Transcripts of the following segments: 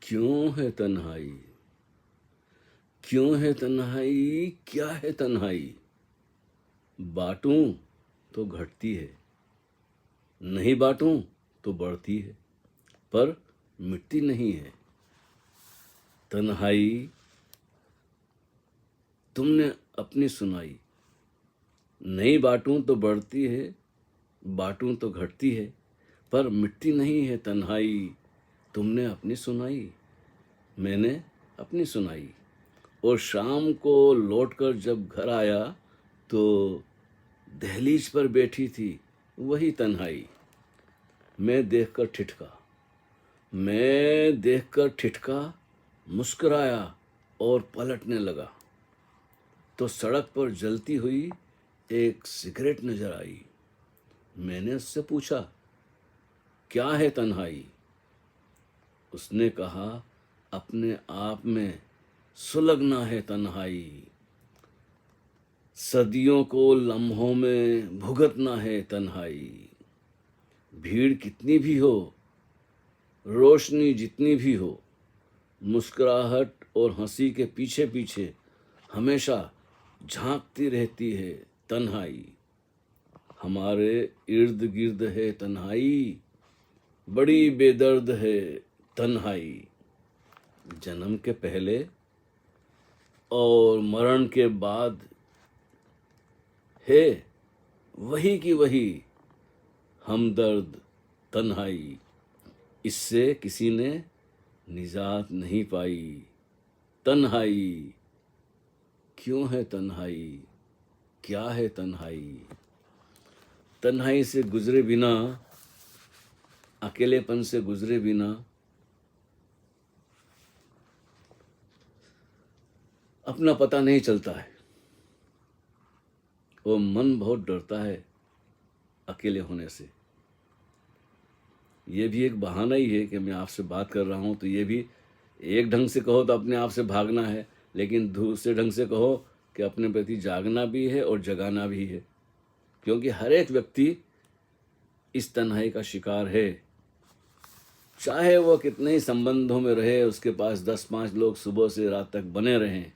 क्यों है तन्हाई? क्यों है तन्हाई? क्या है तन्हाई? बांटूं तो घटती है, नहीं बांटूं तो बढ़ती है, पर मिटती नहीं है। तन्हाई तुमने अपनी सुनाई, नहीं बांटूं तो बढ़ती है, बांटूं तो घटती है, पर मिटती नहीं है। तन्हाई तुमने अपनी सुनाई, मैंने अपनी सुनाई। और शाम को लौटकर जब घर आया तो दहलीज पर बैठी थी वही तन्हाई। मैं देखकर ठिठका, मैं देखकर ठिठका, मुस्कुराया और पलटने लगा तो सड़क पर जलती हुई एक सिगरेट नजर आई। मैंने उससे पूछा, क्या है तन्हाई? उसने कहा, अपने आप में सुलगना है तन्हाई, सदियों को लम्हों में भुगतना है तन्हाई। भीड़ कितनी भी हो, रोशनी जितनी भी हो, मुस्कुराहट और हंसी के पीछे पीछे हमेशा झांकती रहती है तन्हाई। हमारे इर्द गिर्द है तन्हाई, बड़ी बेदर्द है तन्हाई। जन्म के पहले और मरण के बाद है वही की वही हमदर्द तन्हाई। इससे किसी ने निजात नहीं पाई। तन्हाई क्यों है तन्हाई? क्या है तन्हाई? तन्हाई से गुजरे बिना, अकेलेपन से गुजरे बिना अपना पता नहीं चलता है और मन बहुत डरता है अकेले होने से। ये भी एक बहाना ही है कि मैं आपसे बात कर रहा हूँ, तो ये भी एक ढंग से कहो तो अपने आप से भागना है, लेकिन दूसरे ढंग से कहो कि अपने प्रति जागना भी है और जगाना भी है। क्योंकि हर एक व्यक्ति इस तन्हाई का शिकार है। चाहे वो कितने ही संबंधों में रहे, उसके पास 10-5 लोग सुबह से रात तक बने रहें,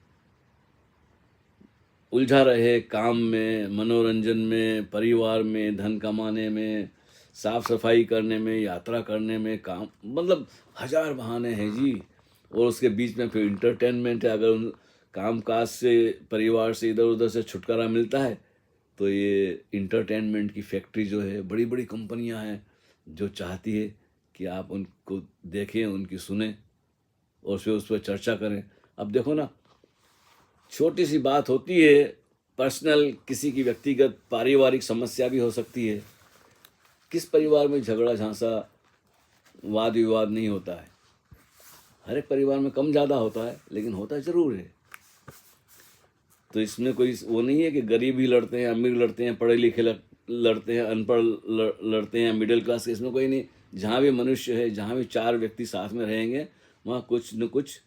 उलझा रहे काम में, मनोरंजन में, परिवार में, धन कमाने में, साफ सफाई करने में, यात्रा करने में, काम, मतलब हजार बहाने हैं जी। और उसके बीच में फिर इंटरटेनमेंट है। अगर उन काम काज से, परिवार से इधर उधर से छुटकारा मिलता है तो ये इंटरटेनमेंट की फैक्ट्री जो है, बड़ी बड़ी कंपनियां हैं जो चाहती है कि आप उनको देखें, उनकी सुने और फिर उस पर चर्चा करें। अब देखो ना, छोटी सी बात होती है, पर्सनल, किसी की व्यक्तिगत पारिवारिक समस्या भी हो सकती है। किस परिवार में झगड़ा झांसा, वाद विवाद नहीं होता है? हर एक परिवार में कम ज़्यादा होता है, लेकिन होता ज़रूर है। तो इसमें कोई वो नहीं है कि गरीब ही लड़ते हैं, अमीर लड़ते हैं, पढ़े लिखे लड़ते हैं, अनपढ़ लड़ते हैं, मिडिल क्लास, इसमें कोई नहीं। जहाँ भी मनुष्य है, जहाँ भी 4 व्यक्ति साथ में रहेंगे, वहाँ कुछ न कुछ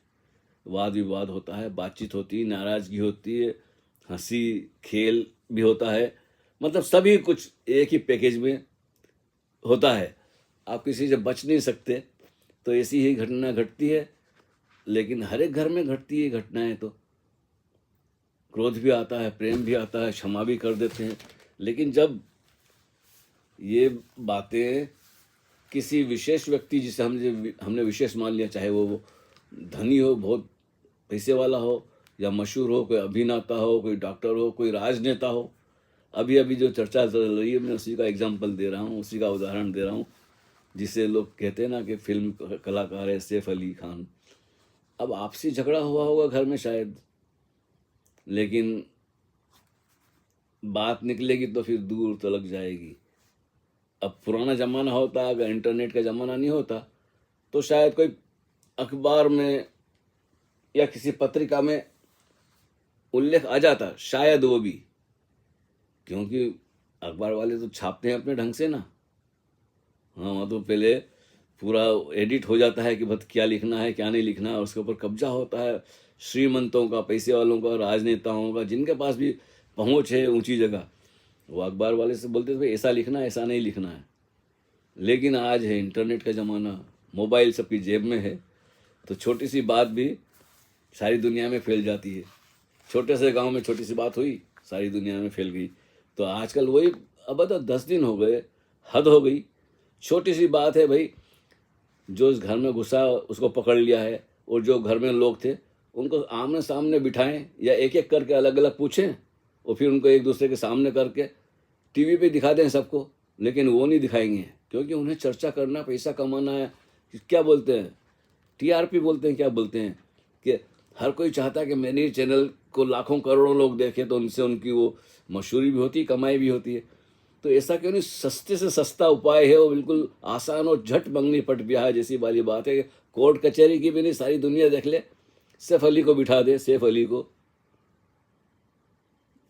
वाद विवाद होता है, बातचीत होती है, नाराज़गी होती है, हंसी खेल भी होता है। मतलब सभी कुछ एक ही पैकेज में होता है। आप किसी से बच नहीं सकते, तो ऐसी ही घटना घटती है। लेकिन हर एक घर में घटती है घटनाएं। तो क्रोध भी आता है, प्रेम भी आता है, क्षमा भी कर देते हैं। लेकिन जब ये बातें किसी विशेष व्यक्ति, जिसे हमने विशेष मान लिया, चाहे वो धनी हो, बहुत पैसे वाला हो, या मशहूर हो, कोई अभिनेता हो, कोई डॉक्टर हो, कोई राजनेता हो, अभी अभी जो चर्चा चल रही है, मैं उसी का एग्जाम्पल दे रहा हूँ, उसी का उदाहरण दे रहा हूँ, जिसे लोग कहते हैं ना कि फिल्म कलाकार है सैफ अली खान। अब आपसी झगड़ा हुआ होगा घर में शायद, लेकिन बात निकलेगी तो फिर दूर तो लग जाएगी। अब पुराना ज़माना होता, अगर इंटरनेट का ज़माना नहीं होता, तो शायद कोई अखबार में या किसी पत्रिका में उल्लेख आ जाता, शायद वो भी, क्योंकि अखबार वाले तो छापते हैं अपने ढंग से ना। हाँ, वहाँ तो पहले पूरा एडिट हो जाता है कि बस क्या लिखना है क्या नहीं लिखना है, और उसके ऊपर कब्जा होता है श्रीमंतों का, पैसे वालों का, राजनेताओं का, जिनके पास भी पहुँच है ऊंची जगह। वो अखबार वाले से बोलते थे भाई ऐसा लिखना है, ऐसा नहीं लिखना है। लेकिन आज है इंटरनेट का ज़माना, मोबाइल सबकी जेब में है, तो छोटी सी बात भी सारी दुनिया में फैल जाती है। छोटे से गांव में छोटी सी बात हुई, सारी दुनिया में फैल गई। तो आजकल वही, अब तो 10 दिन हो गए, हद हो गई। छोटी सी बात है भाई, जो इस घर में घुसा उसको पकड़ लिया है, और जो घर में लोग थे उनको आमने सामने बिठाएं या एक एक करके अलग अलग पूछें, और फिर उनको एक दूसरे के सामने करके टीवी पे दिखा दें सबको। लेकिन वो नहीं दिखाएंगे, क्योंकि उन्हें चर्चा करना, पैसा कमाना है। क्या बोलते हैं, टीआरपी बोलते हैं, क्या बोलते हैं, कि हर कोई चाहता है कि मेरे चैनल को लाखों करोड़ों लोग देखें, तो उनसे उनकी वो मशहूरी भी होती है, कमाई भी होती है। तो ऐसा क्यों नहीं, सस्ते से सस्ता उपाय है वो, बिल्कुल आसान और झट मंगनी पट ब्याह जैसी वाली बात है। कोर्ट कचहरी की भी नहीं, सारी दुनिया देख ले, सैफ अली को बिठा दे, सैफ अली को,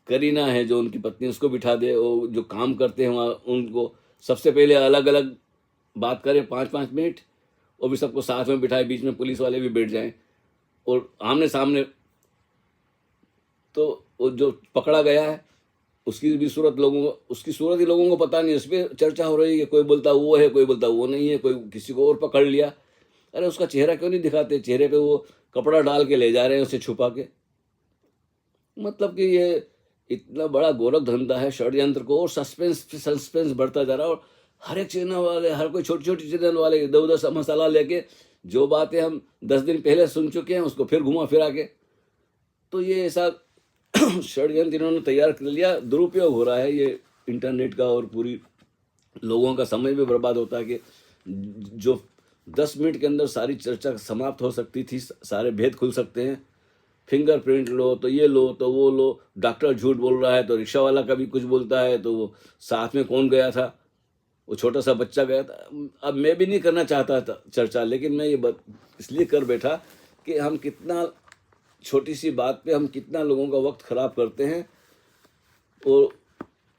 करीना है जो उनकी पत्नी, उसको बिठा दे, वो जो काम करते हैं वहाँ उनको सबसे पहले अलग अलग बात करें 5-5 मिनट, और भी सबको साथ में बिठाए, बीच में पुलिस वाले भी बैठ जाएं और आमने सामने। तो वो जो पकड़ा गया है उसकी भी सूरत लोगों को, उसकी सूरत ही लोगों को पता नहीं, उस पर चर्चा हो रही है। कोई बोलता वो है, कोई बोलता वो नहीं है, कोई किसी को और पकड़ लिया। अरे उसका चेहरा क्यों नहीं दिखाते, चेहरे पे वो कपड़ा डाल के ले जा रहे हैं उसे छुपा के। मतलब कि ये इतना बड़ा गोरख धंधा है षड्यंत्र को, और सस्पेंस बढ़ता जा रहा है। और हर एक चैनल वाले, हर कोई छोटी छोटी चैनल वाले इधर उधर सब मसाला लेके जो बातें हम 10 दिन पहले सुन चुके हैं उसको फिर घुमा फिरा के, तो ये ऐसा षड्यंत्र इन्होंने तैयार कर लिया। दुरुपयोग हो रहा है ये इंटरनेट का, और पूरी लोगों का समय भी बर्बाद होता है। कि जो 10 मिनट के अंदर सारी चर्चा समाप्त हो सकती थी, सारे भेद खुल सकते हैं। फिंगरप्रिंट लो तो ये लो तो वो लो, डॉक्टर झूठ बोल रहा है तो रिक्शा वाला कभी कुछ बोलता है, तो वो साथ में कौन गया था, वो छोटा सा बच्चा गया था। अब मैं भी नहीं करना चाहता था चर्चा, लेकिन मैं ये इसलिए कर बैठा कि हम कितना, छोटी सी बात पे हम कितना लोगों का वक्त खराब करते हैं। और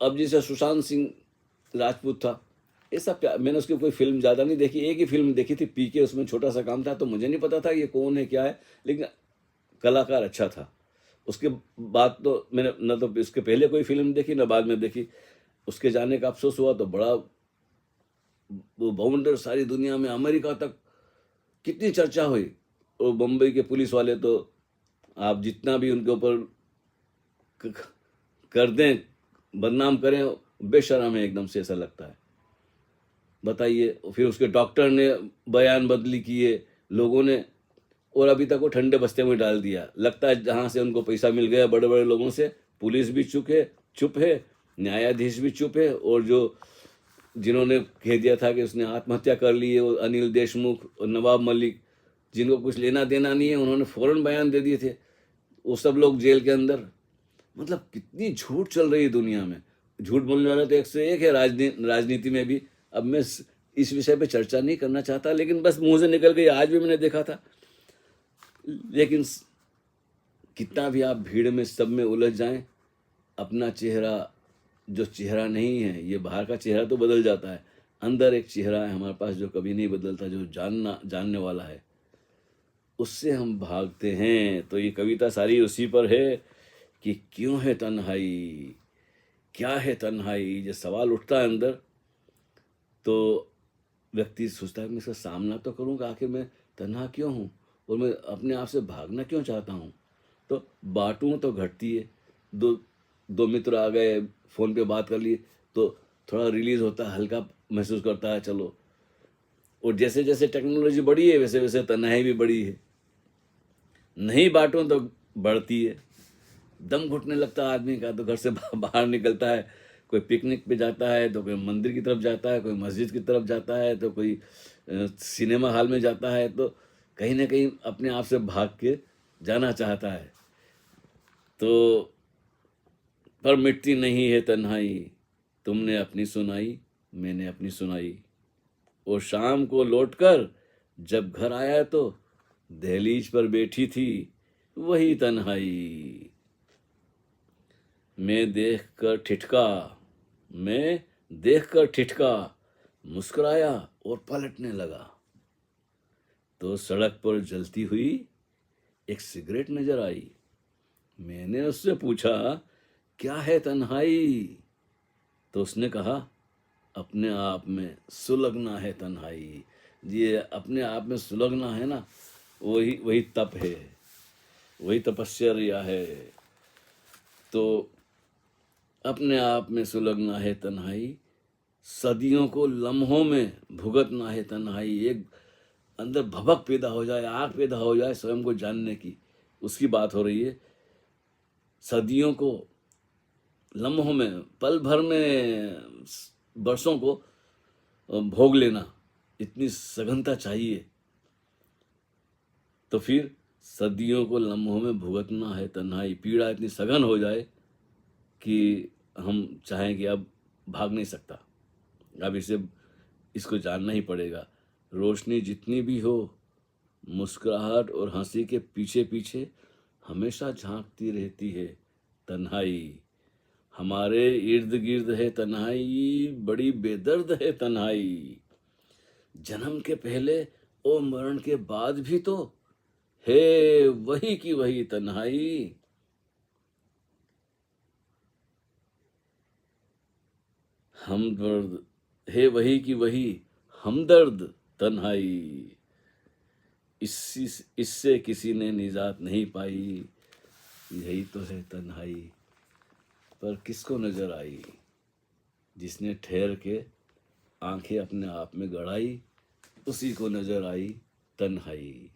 अब जैसे सुशांत सिंह राजपूत था, ऐसा मैंने उसकी कोई फिल्म ज़्यादा नहीं देखी, एक ही फिल्म देखी थी पीके, उसमें छोटा सा काम था, तो मुझे नहीं पता था ये कौन है क्या है, लेकिन कलाकार अच्छा था। उसके बाद तो मैंने न तो इसके पहले कोई फिल्म देखी न बाद में देखी। उसके जाने का अफसोस हुआ तो बड़ा, वो भवंडर सारी दुनिया में, अमेरिका तक कितनी चर्चा हुई। और बम्बई के पुलिस वाले तो आप जितना भी उनके ऊपर कर दें, बदनाम करें, बेशर्म है एकदम से, ऐसा लगता है। बताइए, फिर उसके डॉक्टर ने बयान बदली किए लोगों ने, और अभी तक वो ठंडे बस्ते में डाल दिया। लगता है जहाँ से उनको पैसा मिल गया बड़े बड़े लोगों से, पुलिस भी चुप है, न्यायाधीश भी चुप है, और जो जिन्होंने कह दिया था कि उसने आत्महत्या कर ली है, वो अनिल देशमुख और नवाब मलिक, जिनको कुछ लेना देना नहीं है, उन्होंने फौरन बयान दे दिए थे, वो सब लोग जेल के अंदर। मतलब कितनी झूठ चल रही है दुनिया में। झूठ बोलने वाला तो एक से एक है राजनीति में भी। अब मैं इस विषय पे चर्चा नहीं करना चाहता, लेकिन बस मुंह से निकल गई, आज भी मैंने देखा था। लेकिन कितना भी आप भीड़ में सब में उलझ जाएं, अपना चेहरा जो चेहरा नहीं है, ये बाहर का चेहरा तो बदल जाता है, अंदर एक चेहरा है हमारे पास जो कभी नहीं बदलता, जो जानने वाला है, उससे हम भागते हैं। तो ये कविता सारी उसी पर है कि क्यों है तन्हाई, क्या है तन्हाई। जब सवाल उठता है अंदर, तो व्यक्ति सोचता है मैं इसका सामना तो करूँगा, आखिर मैं तन्हा क्यों हूँ, और मैं अपने आप से भागना क्यों चाहता हूँ। तो बांटूँ तो घटती है, दो मित्र आ गए, फ़ोन पे बात कर लिए तो थोड़ा रिलीज़ होता है, हल्का महसूस करता है, चलो। और जैसे जैसे टेक्नोलॉजी बढ़ी है वैसे वैसे तन्हाई भी बढ़ी है, नहीं बांटूँ तो बढ़ती है। दम घुटने लगता है आदमी का, तो घर से बाहर निकलता है, कोई पिकनिक पे जाता है, तो कोई मंदिर की तरफ जाता है, कोई मस्जिद की तरफ जाता है, तो कोई सिनेमा हॉल में जाता है, तो कहीं ना कहीं अपने आप से भाग के जाना चाहता है। तो पर मिटती नहीं है तन्हाई, तुमने अपनी सुनाई, मैंने अपनी सुनाई। और शाम को लौटकर जब घर आया तो दहलीज पर बैठी थी वही तन्हाई। मैं देख कर ठिठका, मुस्कुराया और पलटने लगा, तो सड़क पर जलती हुई एक सिगरेट नजर आई। मैंने उससे पूछा, क्या है तन्हाई? तो उसने कहा, अपने आप में सुलगना है तन्हाई। ये अपने आप में सुलगना है ना, वही वही तप है, वही तपस्या है। तो अपने आप में सुलगना है तन्हाई, सदियों को लम्हों में भुगतना है तन्हाई। एक अंदर भभक पैदा हो जाए, आग पैदा हो जाए स्वयं को जानने की, उसकी बात हो रही है। सदियों को लम्हों में, पल भर में वर्षों को भोग लेना, इतनी सघनता चाहिए। तो फिर सदियों को लम्हों में भुगतना है तन्हाई, पीड़ा इतनी सघन हो जाए कि हम चाहें कि अब भाग नहीं सकता, अब इसको जानना ही पड़ेगा। रोशनी जितनी भी हो, मुस्कुराहट और हंसी के पीछे पीछे हमेशा झांकती रहती है तन्हाई। हमारे इर्द गिर्द है तन्हाई, बड़ी बेदर्द है तन्हाई। जन्म के पहले और मरण के बाद भी तो है वही की वही तन्हाई। हमदर्द है वही की वही हमदर्द तन्हाई। इससे किसी ने निजात नहीं पाई, यही तो है तन्हाई। पर किसको नजर आई, जिसने ठहर के आंखें अपने आप में गड़ाई, उसी को नजर आई तन्हाई।